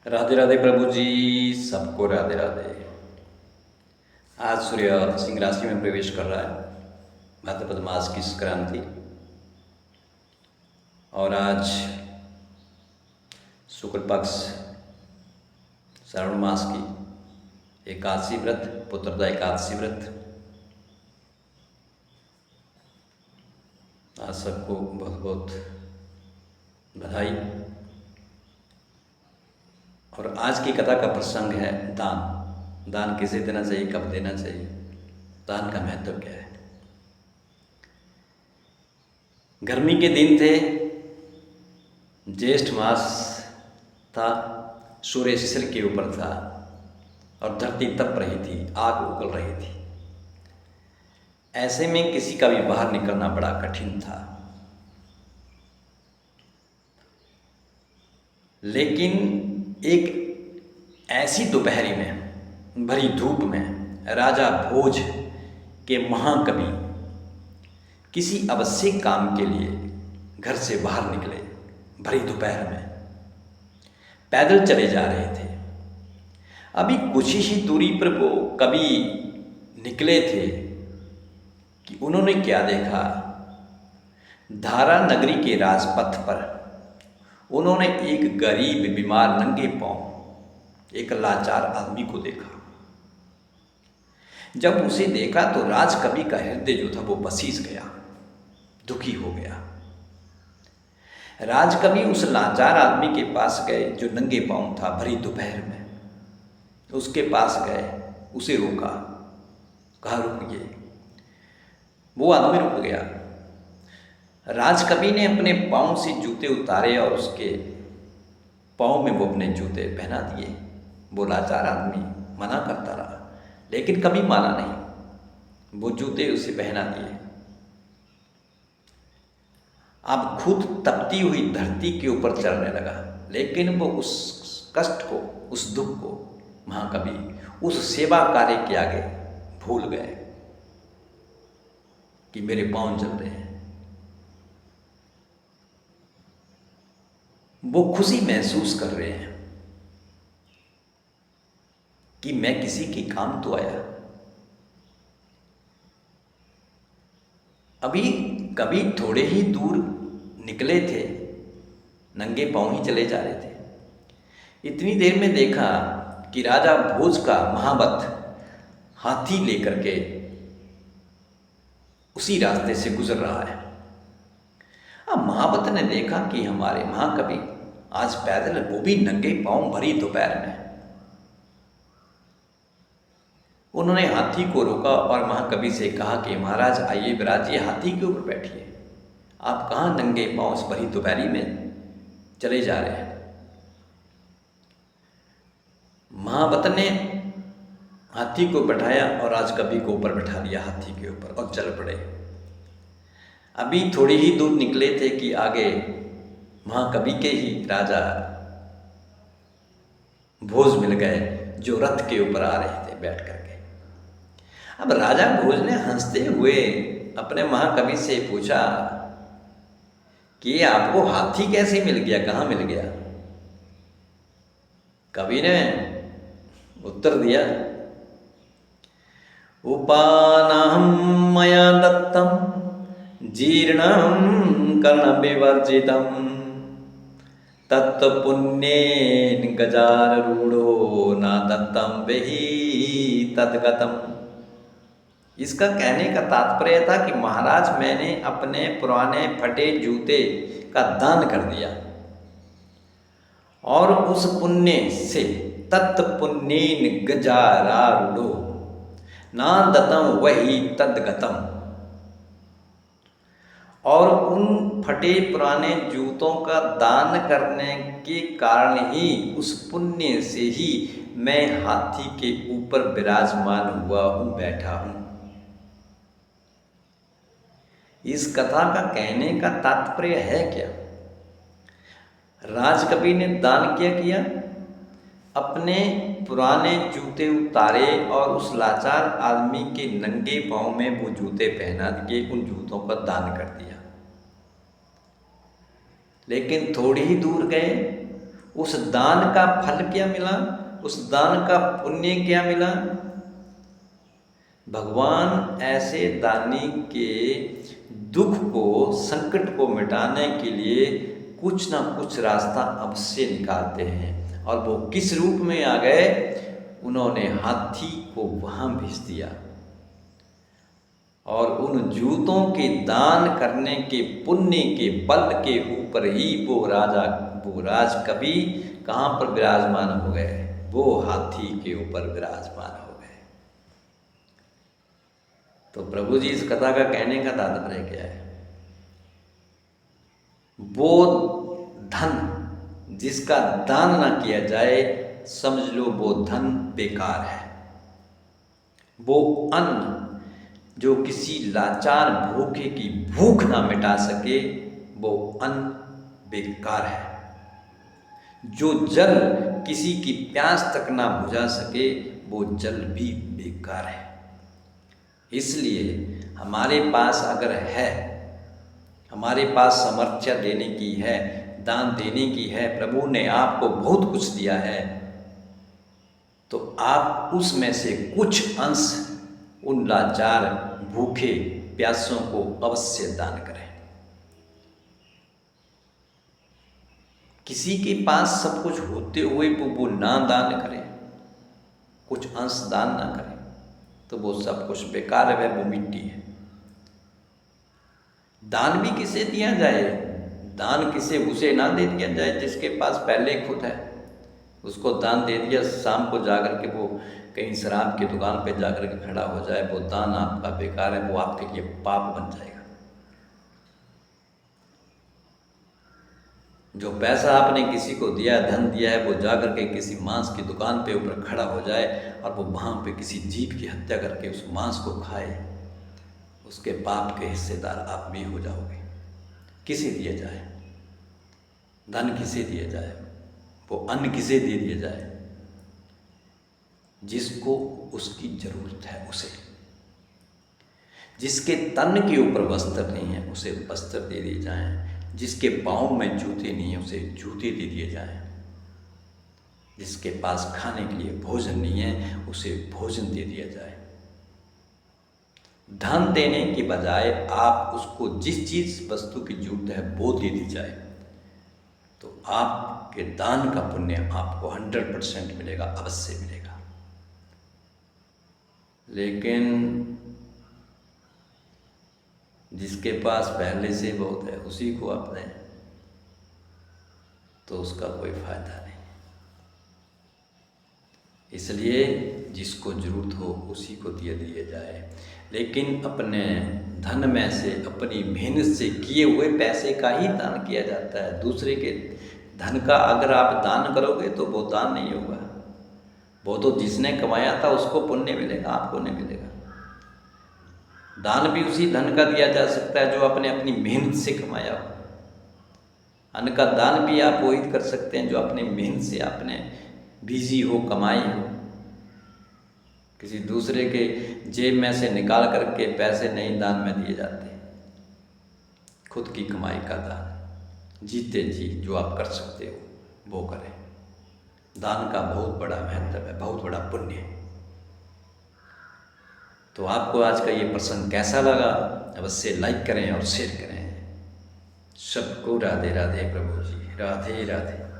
राधे राधे प्रभु जी, सबको राधे राधे। आज सूर्य सिंह राशि में प्रवेश कर रहा है, भाद्रपद मास की संक्रांति। और आज शुक्ल पक्ष श्रावण मास की एकादशी व्रत, पुत्रदा एकादशी व्रत। आज सबको बहुत बहुत बधाई। और आज की कथा का प्रसंग है दान। दान किसे देना चाहिए, कब देना चाहिए, दान का महत्व क्या है। गर्मी के दिन थे, ज्येष्ठ मास था, सूर्य सिर के ऊपर था और धरती तप रही थी, आग उगल रही थी। ऐसे में किसी का भी बाहर निकलना बड़ा कठिन था। लेकिन एक ऐसी दोपहरी में, भरी धूप में, राजा भोज के महाकवि किसी आवश्यक काम के लिए घर से बाहर निकले। भरी दोपहर में पैदल चले जा रहे थे। अभी कुछ ही दूरी पर वो कवि निकले थे कि उन्होंने क्या देखा। धारा नगरी के राजपथ पर उन्होंने एक गरीब, बीमार, नंगे पांव एक लाचार आदमी को देखा। जब उसे देखा तो राजकवि का हृदय जो था वो बसीज गया, दुखी हो गया। राजकवि उस लाचार आदमी के पास गए जो नंगे पांव था। भरी दोपहर में उसके पास गए, उसे रोका, कहा रुकिए। वो आदमी रुक गया। राजकवि ने अपने पांव से जूते उतारे और उसके पांव में वो अपने जूते पहना दिए। वो लाचार आदमी मना करता रहा, लेकिन कभी माना नहीं। वो जूते उसे पहना दिए। अब खुद तपती हुई धरती के ऊपर चलने लगा, लेकिन वो उस कष्ट को, उस दुख को महाकवि उस सेवा कार्य के आगे भूल गए कि मेरे पांव जल रहे हैं। वो खुशी महसूस कर रहे हैं कि मैं किसी के काम तो आया। अभी कभी थोड़े ही दूर निकले थे, नंगे पांव ही चले जा रहे थे। इतनी देर में देखा कि राजा भोज का महावत हाथी लेकर के उसी रास्ते से गुजर रहा है। अब महावत ने देखा कि हमारे महाकवि आज पैदल, वो भी नंगे पांव, भरी दोपहर में। उन्होंने हाथी को रोका और महाकवि से कहा कि महाराज आइए, विराजिए, हाथी के ऊपर बैठिए। आप कहाँ नंगे पांव इस भरी दोपहरी में चले जा रहे हैं। महावत ने हाथी को बैठाया और राजकवि को ऊपर बैठा लिया हाथी के ऊपर और चल पड़े। अभी थोड़ी ही दूर निकले थे कि आगे महाकवि के ही राजा भोज मिल गए, जो रथ के ऊपर आ रहे थे बैठ करके। अब राजा भोज ने हंसते हुए अपने महाकवि से पूछा कि आपको हाथी कैसे मिल गया, कहाँ मिल गया। कवि ने उत्तर दिया, उपानाहं मया दत्तं जीर्णं कर्णविवर्जितं तत्पुण्येन गजारूढ़ो न दत्तं वेहि तद्गतम्। इसका कहने का तात्पर्य था कि महाराज, मैंने अपने पुराने फटे जूते का दान कर दिया और उस पुण्य से तत्पुण्येन गजारूढ़ो न दत्तं वेहि तद्गतम्। और उन फटे पुराने जूतों का दान करने के कारण ही, उस पुण्य से ही मैं हाथी के ऊपर विराजमान हुआ हूँ, बैठा हूँ। इस कथा का कहने का तात्पर्य है क्या। राजकवि ने दान क्या किया, अपने पुराने जूते उतारे और उस लाचार आदमी के नंगे पांव में वो जूते पहना दिए, उन जूतों का दान कर दिया। लेकिन थोड़ी ही दूर गए, उस दान का फल क्या मिला, उस दान का पुण्य क्या मिला। भगवान ऐसे दानी के दुख को, संकट को मिटाने के लिए कुछ ना कुछ रास्ता अवश्य निकालते हैं। और वो किस रूप में आ गए, उन्होंने हाथी को वहाँ भेज दिया और उन जूतों के दान करने के पुण्य के बल के ऊपर ही वो राज कवि कहाँ पर विराजमान हो गए, वो हाथी के ऊपर विराजमान हो गए। तो प्रभु जी इस कथा का कहने का तात्पर्य क्या है, वो धन जिसका दान ना किया जाए, समझ लो वो धन बेकार है। वो अन्न जो किसी लाचार भूखे की भूख ना मिटा सके, वो अन्न बेकार है। जो जल किसी की प्यास तक ना बुझा सके, वो जल भी बेकार है। इसलिए हमारे पास अगर है, हमारे पास सामर्थ्य देने की है, दान देने की है, प्रभु ने आपको बहुत कुछ दिया है, तो आप उसमें से कुछ अंश उन लाचार भूखे प्यासों को अवश्य दान करें। किसी के पास सब कुछ होते हुए वो ना दान करें, कुछ अंश दान ना करें, तो वो सब कुछ बेकार है, वो मिट्टी है। दान भी किसे दिया जाए, दान किसे उसे ना दे दिया जाए जिसके पास पहले खुद है। उसको दान दे दिया, शाम को जाकर के वो कहीं शराब की दुकान पे जाकर के खड़ा हो जाए, वो दान आपका बेकार है, वो आपके लिए पाप बन जाएगा। जो पैसा आपने किसी को दिया, धन दिया है, वो जाकर के किसी मांस की दुकान पे ऊपर खड़ा हो जाए और वो वहाँ पे किसी जीव की हत्या करके उस मांस को खाए, उसके पाप के हिस्सेदार आप भी हो जाओगे। किसे दिया जाए धन, किसे दिया जाए वो अन्न, किसे दे दिया जाए, जिसको उसकी जरूरत है उसे। जिसके तन के ऊपर वस्त्र नहीं है उसे वस्त्र दे दिए जाएं, जिसके पाँव में जूते नहीं है उसे जूते दे दिए जाएं, जिसके पास खाने के लिए भोजन नहीं है उसे भोजन दे दिया जाए। धन देने की बजाय आप उसको जिस चीज वस्तु की जरूरत है वो दे दी जाए, तो आपके दान का पुण्य आपको 100% मिलेगा, अवश्य मिलेगा। लेकिन जिसके पास पहले से बहुत है उसी को आप दें, तो उसका कोई फायदा नहीं। इसलिए जिसको जरूरत हो उसी को दिया जाए। लेकिन अपने धन में से, अपनी मेहनत से किए हुए पैसे का ही दान किया जाता है। दूसरे के धन का अगर आप दान करोगे तो वो दान नहीं होगा, वो तो जिसने कमाया था उसको पुण्य मिलेगा, आपको नहीं मिलेगा। दान भी उसी धन का दिया जा सकता है जो आपने अपनी मेहनत से कमाया हो। अन्न का दान भी आप वही कर सकते हैं जो अपनी मेहनत से आपने बिजी हो, कमाई हो। किसी दूसरे के जेब में से निकाल करके पैसे नहीं दान में दिए जाते। खुद की कमाई का दान, जीते जी जो आप कर सकते हो वो करें। दान का बहुत बड़ा महत्व है, बहुत बड़ा पुण्य है। तो आपको आज का ये प्रसंग कैसा लगा, अवश्य लाइक करें और शेयर करें। सबको राधे राधे प्रभु जी, राधे राधे।